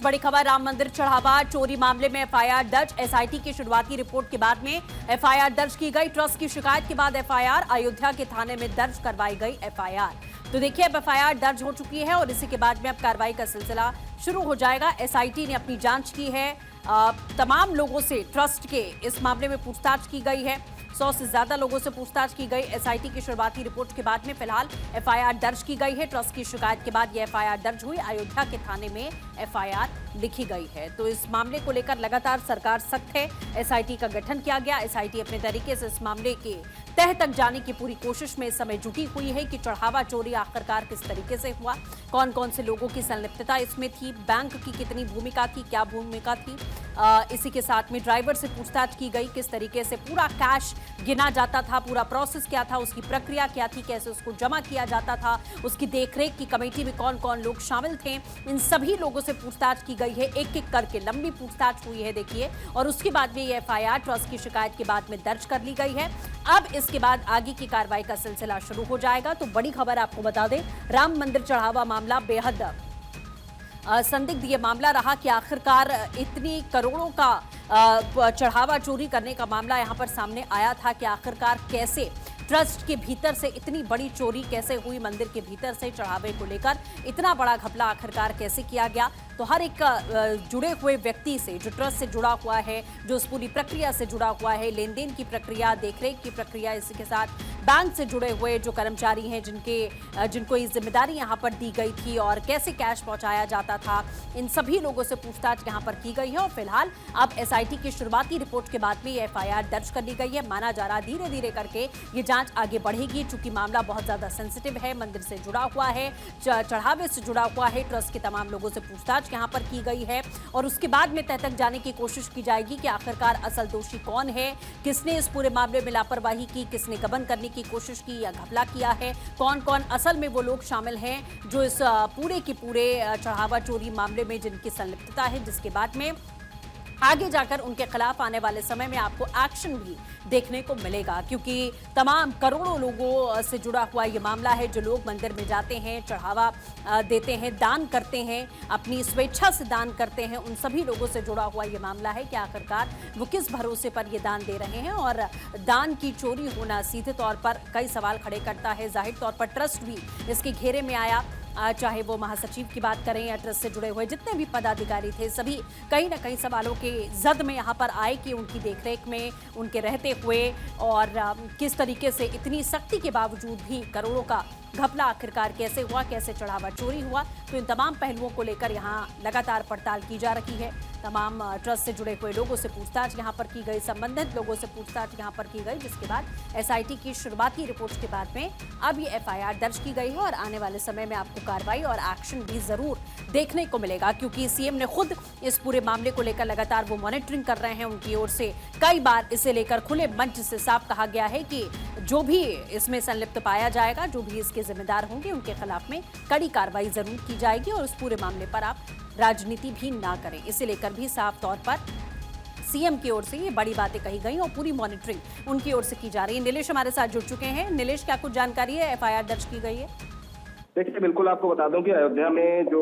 बड़ी खबर राम मंदिर चढ़ावा चोरी मामले में एफआईआर दर्ज। एसआईटी की शुरुआती रिपोर्ट के बाद में एफआईआर दर्ज की गई। ट्रस्ट की शिकायत के बाद एफआईआर अयोध्या के थाने में दर्ज करवाई गई एफआईआर। तो देखिए अब एफआईआर दर्ज हो चुकी है और इसी के बाद में अब कार्रवाई का सिलसिला शुरू हो जाएगा। एसआईटी ने अपनी जांच की है। तमाम लोगों से ट्रस्ट के इस मामले में पूछताछ की गई है। 100 से ज्यादा लोगों से पूछताछ की गई। एसआईटी की शुरुआती रिपोर्ट के बाद में फिलहाल एफआईआर दर्ज की गई है। ट्रस्ट की शिकायत के बाद यह एफआईआर दर्ज हुई। अयोध्या के थाने में एफआईआर लिखी गई है। तो इस मामले को लेकर लगातार सरकार सख्त है। एसआईटी का गठन किया गया। एसआईटी अपने तरीके से इस मामले के तह तक जाने की पूरी कोशिश में इस समय जुटी हुई है कि चढ़ावा चोरी आखिरकार किस तरीके से हुआ, कौन कौन से लोगों की संलिप्तता इसमें थी, बैंक की कितनी भूमिका थी, क्या भूमिका थी। इसी के साथ में ड्राइवर से पूछताछ की गई, किस तरीके से पूरा कैश गिना जाता था, पूरा प्रोसेस क्या था, उसकी प्रक्रिया क्या थी, कैसे उसको जमा किया जाता था, उसकी देखरेख की कमेटी में कौन कौन लोग शामिल थे। इन सभी लोगों से पूछताछ की गई है। एक एक करके लंबी पूछताछ हुई है देखिए, और उसके बाद में ये एफआईआर ट्रस्ट की शिकायत के बाद में दर्ज कर ली गई है। अब इसके बाद आगे की कार्रवाई का सिलसिला शुरू हो जाएगा। तो बड़ी खबर आपको बता दें, राम मंदिर चढ़ावा मामला बेहद संदिग्ध ये मामला रहा कि आखिरकार इतनी करोड़ों का चढ़ावा चोरी करने का मामला यहां पर सामने आया था कि आखिरकार कैसे ट्रस्ट के भीतर से इतनी बड़ी चोरी कैसे हुई, मंदिर के भीतर से चढ़ावे को लेकर इतना बड़ा घपला आखिरकार कैसे किया गया। तो हर एक जुड़े हुए व्यक्ति से, जो ट्रस्ट से जुड़ा हुआ है, जो इस पूरी प्रक्रिया से जुड़ा हुआ है, लेन देन की प्रक्रिया, देखरेख की प्रक्रिया, इसी के साथ बैंक से जुड़े हुए जो कर्मचारी हैं जिनको ये जिम्मेदारी यहाँ पर दी गई थी और कैसे कैश पहुंचाया जाता था, इन सभी लोगों से पूछताछ यहाँ पर की गई है। और फिलहाल अब एसआईटी की शुरुआती रिपोर्ट के बाद में ये एफआईआर दर्ज कर ली गई है। माना जा रहा धीरे धीरे करके ये जांच आगे बढ़ेगी, चूंकि मामला बहुत ज्यादा सेंसिटिव है, मंदिर से जुड़ा हुआ है, चढ़ावे से जुड़ा हुआ है। ट्रस्ट के तमाम लोगों से पूछताछ यहाँ पर की गई है और उसके बाद में तह तक जाने की कोशिश की जाएगी कि आखिरकार असल दोषी कौन है, किसने इस पूरे मामले में लापरवाही की, किसने गबन करने की कोशिश की या घपला किया है, कौन कौन असल में वो लोग शामिल हैं जो इस पूरे के पूरे चढ़ावा चोरी मामले में जिनकी संलिप्तता है, जिसके बाद में आगे जाकर उनके खिलाफ आने वाले समय में आपको एक्शन भी देखने को मिलेगा। क्योंकि तमाम करोड़ों लोगों से जुड़ा हुआ ये मामला है। जो लोग मंदिर में जाते हैं, चढ़ावा देते हैं, दान करते हैं, अपनी स्वेच्छा से दान करते हैं, उन सभी लोगों से जुड़ा हुआ ये मामला है कि आखिरकार वो किस भरोसे पर ये दान दे रहे हैं। और दान की चोरी होना सीधे तौर पर कई सवाल खड़े करता है। जाहिर तौर पर ट्रस्ट भी इसके घेरे में आया, चाहे वो महासचिव की बात करें या ट्रस्ट से जुड़े हुए जितने भी पदाधिकारी थे, सभी कहीं ना कहीं सवालों के जद में यहाँ पर आए कि उनकी देखरेख में उनके रहते हुए और किस तरीके से इतनी सख्ती के बावजूद भी करोड़ों का घपला आखिरकार कैसे हुआ, कैसे चढ़ावा चोरी हुआ। तो इन तमाम पहलुओं को लेकर यहाँ लगातार पड़ताल की जा रही है। तमाम ट्रस्ट से जुड़े हुए लोगों से पूछताछ यहाँ पर की गई, संबंधित लोगों से पूछताछ यहाँ पर की गई, जिसके बाद एसआईटी की शुरुआती रिपोर्ट के बाद में अब ये एफआईआर दर्ज की गई है और आने वाले समय में आपको कार्रवाई और एक्शन भी जरूर देखने को मिलेगा। क्योंकि सीएम ने खुद इस पूरे मामले को लेकर लगातार वो मॉनिटरिंग कर रहे हैं। उनकी ओर से कई बार इसे लेकर खुले मंच से साफ कहा गया है कि जो भी इसमें संलिप्त पाया जाएगा, जो भी इसके जिम्मेदार होंगे, उनके खिलाफ में कड़ी कार्रवाई जरूर की जाएगी और उस पूरे मामले पर आप राजनीति भी ना करें। इसे लेकर भी साफ तौर पर सीएम की ओर से ये बड़ी बातें कही गई और पूरी मॉनिटरिंग उनकी ओर से की जा रही है। नीलेश हमारे साथ जुड़ चुके हैं। नीलेश, क्या कुछ जानकारी है? एफआईआर दर्ज की गई है। देखिए, बिल्कुल आपको बता दूं कि अयोध्या में जो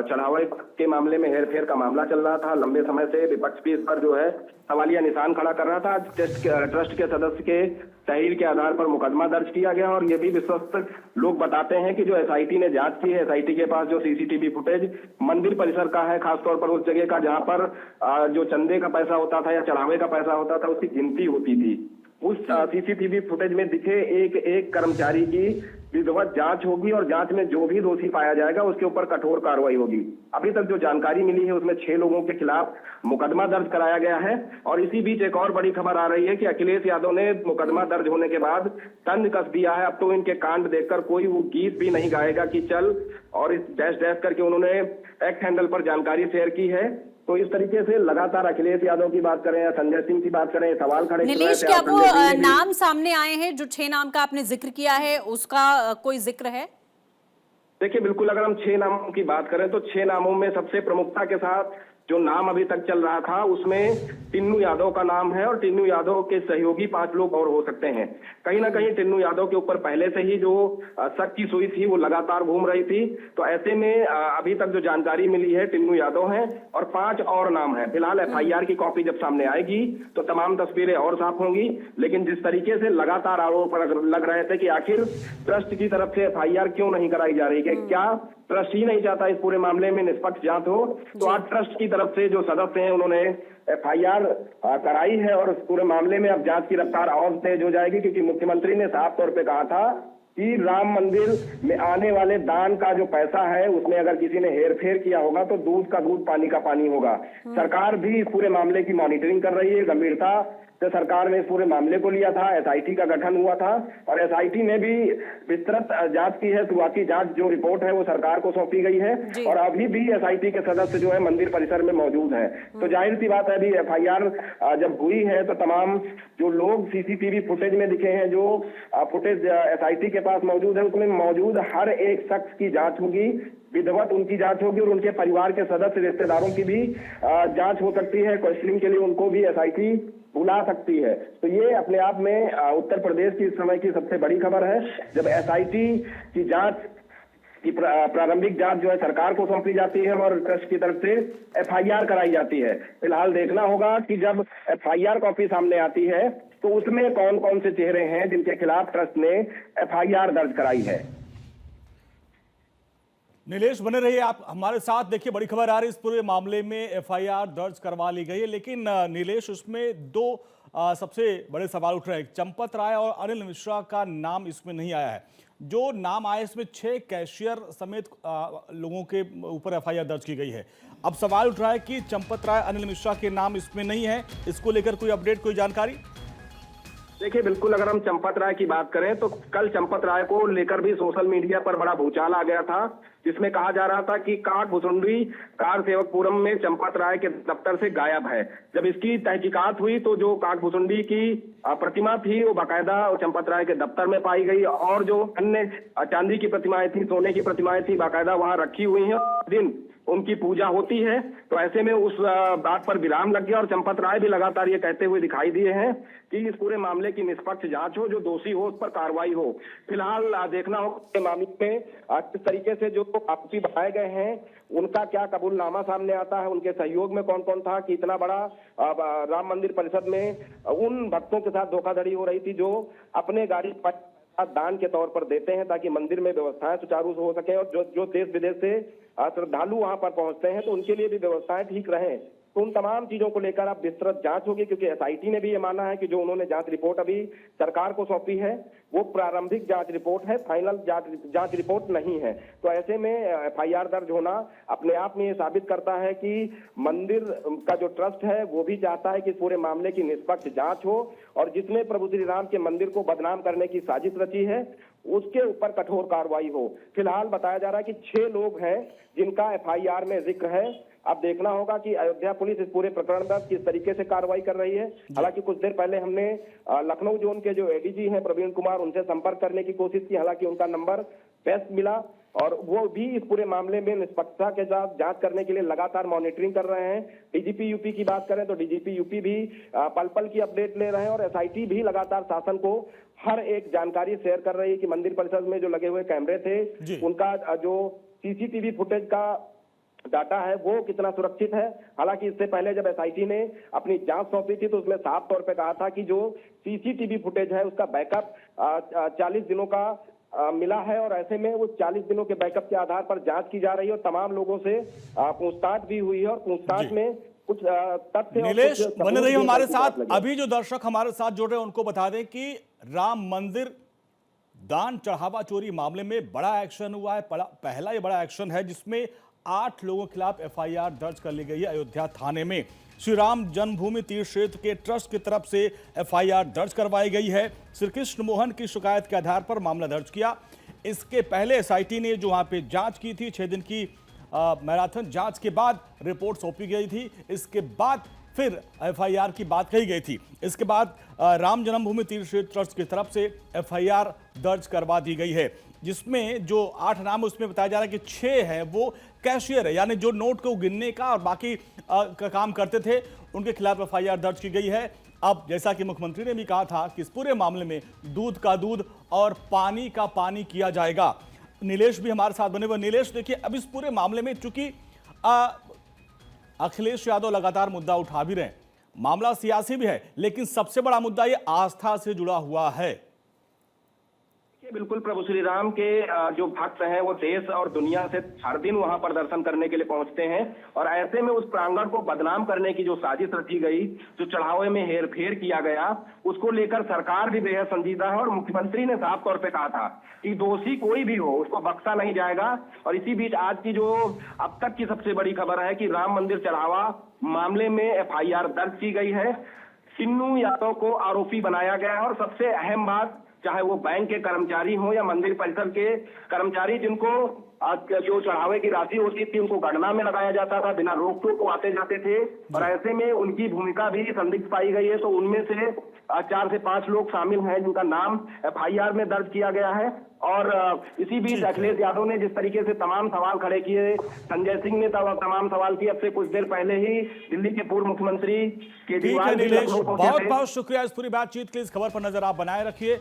चढ़ावे के मामले में हेरफेर का मामला चल रहा था, लंबे समय से विपक्ष भी इस पर जो है सवालिया निशान खड़ा कर रहा था। आज ट्रस्ट के सदस्य के तहरीर के आधार पर मुकदमा दर्ज किया गया और ये भी विश्वस्त लोग बताते हैं कि जो एसआईटी ने जांच की है, एसआईटी के पास जो सीसीटीवी फुटेज मंदिर परिसर का है, खासतौर पर उस जगह का जहां पर जो चंदे का पैसा होता था या चढ़ावे का पैसा होता था, उसकी गिनती होती थी। उस सीसीटीवी फुटेज में दिखे एक एक कर्मचारी की विधिवत जांच होगी और जांच में जो भी दोषी पाया जाएगा उसके ऊपर कठोर कार्रवाई होगी। अभी तक जो जानकारी मिली है उसमें 6 लोगों के खिलाफ मुकदमा दर्ज कराया गया है। और इसी बीच एक और बड़ी खबर आ रही है कि अखिलेश यादव ने मुकदमा दर्ज होने के बाद तंज कस दिया है। अब तो इनके कांड देखकर कोई वो गीत भी नहीं गाएगा कि चल, और इस डैश डैश करके उन्होंने एक्ट हैंडल पर जानकारी शेयर की है। तो इस तरीके से लगातार अखिलेश यादव की बात करें या संजय सिंह की बात करें, सवाल खड़े। नीलेश, क्या वो नाम सामने आए हैं जो 6 नाम का आपने जिक्र किया है, उसका कोई जिक्र है? देखिए, बिल्कुल अगर हम 6 नामों की बात करें तो 6 नामों में सबसे प्रमुखता के साथ जो नाम अभी तक चल रहा था उसमें टिन्नू यादव का नाम है और टिन्नू यादव के सहयोगी 5 लोग और हो सकते हैं। कहीं ना कहीं टिन्नू यादव के ऊपर पहले से ही जो शक की सुई थी वो लगातार घूम रही थी। तो ऐसे में अभी तक जो जानकारी मिली है टिन्नू यादव हैं और 5 और नाम है। फिलहाल एफआईआर की कॉपी जब सामने आएगी तो तमाम तस्वीरें और साफ होंगी। लेकिन जिस तरीके से लगातार आरोप लग रहे थे कि आखिर ट्रस्ट की तरफ से एफआईआर क्यों नहीं कराई जा रही है, क्या ट्रस्ट ही नहीं चाहता इस पूरे मामले में निष्पक्ष जांच हो, तो आज ट्रस्ट की तरफ से जो सदस्य हैं उन्होंने एफआईआर कराई है और इस पूरे मामले में अब जांच की रफ्तार और तेज हो जाएगी। क्योंकि मुख्यमंत्री ने साफ तौर पे कहा था कि राम मंदिर में आने वाले दान का जो पैसा है उसमें अगर किसी ने हेरफेर किया होगा तो दूध का दूध पानी का पानी होगा। सरकार भी इस पूरे मामले की मॉनिटरिंग कर रही है। गंभीरता से सरकार ने इस पूरे मामले को लिया था। एसआईटी का गठन हुआ था और एसआईटी ने भी विस्तृत जांच की है। शुरुआती जांच जो रिपोर्ट है वो सरकार को सौंपी गई है और अभी भी एसआईटी के सदस्य जो है मंदिर परिसर में मौजूद हैं। तो जाहिर सी बात है अभी एफआईआर जब हुई है तो तमाम जो लोग सीसीटीवी फुटेज में दिखे हैं, जो फुटेज एसआईटी के पास मौजूद है, उसमें मौजूद हर एक शख्स की जांच होगी, विधिवत उनकी जांच होगी और उनके परिवार के सदस्य रिश्तेदारों की भी जांच हो सकती है। क्वेश्चनिंग के लिए उनको भी एसआईटी बुला सकती है। तो ये अपने आप में उत्तर प्रदेश की इस समय की सबसे बड़ी खबर है, जब एसआईटी की जांच की प्रारंभिक जांच जो है सरकार को सौंपी जाती है और ट्रस्ट की तरफ से एफआईआर कराई जाती है। फिलहाल देखना होगा कि जब एफआईआर कॉपी सामने आती है तो उसमें कौन कौन से चेहरे हैं जिनके खिलाफ ट्रस्ट ने एफआईआर दर्ज कराई है। नीलेश बने रहिए आप हमारे साथ। देखिए बड़ी खबर आ रही है, इस पूरे मामले में एफआईआर दर्ज करवा ली गई है। लेकिन नीलेश उसमें 2 सबसे बड़े सवाल उठ रहे हैं। चंपत राय और अनिल मिश्रा का नाम इसमें नहीं आया है। जो नाम आए इसमें 6 कैशियर समेत लोगों के ऊपर एफआईआर दर्ज की गई है। अब सवाल उठ रहा है कि चंपत राय अनिल मिश्रा के नाम इसमें नहीं है। इसको लेकर कोई अपडेट, कोई जानकारी? देखिए बिल्कुल, अगर हम चंपत राय की बात करें तो कल चंपत राय को लेकर भी सोशल मीडिया पर बड़ा भूचाल आ गया था, जिसमें कहा जा रहा था कि काकभुसुंडी कार सेवकपुरम में चंपत राय के दफ्तर से गायब है। जब इसकी तहकीकात हुई तो जो काकभुसुंडी की प्रतिमा थी वो बाकायदा चंपत राय के दफ्तर में पाई गई और जो अन्य चांदी की प्रतिमाएं थी, सोने की प्रतिमाएं थी, बाकायदा वहां रखी हुई हैं। दिन उनकी पूजा होती है। तो ऐसे में उस बात पर विराम लग गया और चंपत राय भी लगातार ये कहते हुए दिखाई दिए हैं कि इस पूरे मामले की निष्पक्ष जांच हो, जो दोषी हो उस पर कार्रवाई हो। फिलहाल देखना होगा मामले में किस तरीके से जो आरोपी बताए गए हैं उनका क्या कबूलनामा सामने आता है, उनके सहयोग में कौन कौन था कि इतना बड़ा राम मंदिर परिषद में उन भक्तों के साथ धोखाधड़ी हो रही थी जो अपने गाड़ी दान के तौर पर देते हैं ताकि मंदिर में व्यवस्थाएं सुचारू हो सके और जो देश विदेश से श्रद्धालु वहां पर पहुंचते हैं तो उनके लिए भी व्यवस्थाएं ठीक रहें। तो उन तमाम चीजों को लेकर अब विस्तृत जांच होगी, क्योंकि एसआईटी ने भी ये माना है कि जो उन्होंने जांच रिपोर्ट अभी सरकार को सौंपी है वो प्रारंभिक जांच रिपोर्ट है, फाइनल जांच रिपोर्ट नहीं है। तो ऐसे में एफआईआर दर्ज होना अपने आप में ये साबित करता है कि मंदिर का जो ट्रस्ट है वो भी चाहता है कि इस पूरे मामले की निष्पक्ष जांच हो और जिसने प्रभु श्री राम के मंदिर को बदनाम करने की साजिश रची है उसके ऊपर कठोर कार्रवाई हो। फिलहाल बताया जा रहा है कि 6 लोग हैं जिनका एफआईआर में जिक्र है। अब देखना होगा कि अयोध्या पुलिस इस पूरे प्रकरण पर किस तरीके से कार्रवाई कर रही है। हालांकि कुछ देर पहले हमने लखनऊ जोन के जो एडीजी हैं प्रवीण कुमार, उनसे संपर्क करने की कोशिश की। हालांकि उनका नंबर व्यस्त मिला और वो भी इस पूरे मामले में निष्पक्षता के साथ जांच करने के लिए लगातार मॉनिटरिंग कर रहे हैं। डीजीपी यूपी की बात करें तो डीजीपी यूपी भी पल पल की अपडेट ले रहे हैं और एसआईटी भी लगातार शासन को हर एक जानकारी शेयर कर रही है कि मंदिर परिसर में जो लगे हुए कैमरे थे उनका जो सीसीटीवी फुटेज का डाटा है वो कितना सुरक्षित है। हालांकि इससे पहले जब एसआईटी ने अपनी जांच सौंपी थी तो उसमें साफ तौर पे कहा था कि जो सीसीटीवी फुटेज है उसका बैकअप 40 दिनों का मिला है और ऐसे में वो 40 दिनों के बैकअप के आधार पर जांच की जा रही है और तमाम लोगों से पूछताछ भी हुई है और पूछताछ में कुछ तथ्य। नीलेश बने रहिए हमारे साथ। अभी जो दर्शक हमारे साथ जुड़ रहे हैं उनको बता दें कि राम मंदिर दान चढ़ावा चोरी मामले में बड़ा एक्शन हुआ है। पहला ये बड़ा एक्शन है जिसमें 8 लोगों के खिलाफ एफआईआर दर्ज कर ली गई है अयोध्या थाने में। श्री राम जन्मभूमि तीर्थ क्षेत्र के ट्रस्ट की तरफ से एफआईआर दर्ज करवाई गई है। श्री कृष्ण मोहन की शिकायत के आधार पर मामला दर्ज किया। इसके पहले एसआईटी ने जो वहां पे जांच की थी 6 दिन की मैराथन जांच के बाद रिपोर्ट सौंपी गई थी। इसके बाद फिर एफआईआर की बात कही गई थी। इसके बाद राम जन्मभूमि तीर्थ क्षेत्र ट्रस्ट की तरफ से एफआईआर दर्ज करवा दी गई है। जिसमें जो 8 नाम है उसमें बताया जा रहा है कि 6 है वो कैशियर है, यानी जो नोट को गिनने का और बाकी का काम करते थे, उनके खिलाफ एफआईआर दर्ज की गई है। अब जैसा कि मुख्यमंत्री ने भी कहा था कि इस पूरे मामले में दूध का दूध और पानी का पानी किया जाएगा। नीलेश भी हमारे साथ बने हुए। नीलेश, देखिए अब इस पूरे मामले में चूंकि अखिलेश यादव लगातार मुद्दा उठा भी रहे हैं, मामला सियासी भी है, लेकिन सबसे बड़ा मुद्दा ये आस्था से जुड़ा हुआ है। बिल्कुल, प्रभु श्री राम के जो भक्त हैं वो देश और दुनिया से हर दिन वहां पर दर्शन करने के लिए पहुंचते हैं, और ऐसे में उस प्रांगण को बदनाम करने की जो साजिश रची गई, जो चढ़ावे में हेरफेर किया गया, उसको लेकर सरकार भी बेहद संजीदा है। और मुख्यमंत्री ने साफ तौर पे कहा था कि दोषी कोई भी हो उसको बख्शा नहीं जाएगा। और इसी बीच आज की जो अब तक की सबसे बड़ी खबर है कि राम मंदिर चढ़ावा मामले में एफआईआर दर्ज की गई है, चिन्नू यादव को आरोपी बनाया गया है। और सबसे अहम बात, चाहे वो बैंक के कर्मचारी हो या मंदिर परिसर के कर्मचारी, जिनको जो चढ़ावे की राशि होती थी उनको गणना में लगाया जाता था, बिना रोक टोक को आते जाते थे, और ऐसे में उनकी भूमिका भी संदिग्ध पाई गई है। तो उनमें से 4 से 5 लोग शामिल हैं जिनका नाम एफआईआर में दर्ज किया गया है। और इसी बीच अखिलेश यादव ने जिस तरीके से तमाम सवाल खड़े किए, संजय सिंह ने तमाम सवाल किए। अब से कुछ देर पहले ही दिल्ली के पूर्व मुख्यमंत्री केजरीवाल, नीलेश, बहुत बहुत शुक्रिया इस पूरी बातचीत के लिए। इस खबर पर नजर आप बनाए रखिए।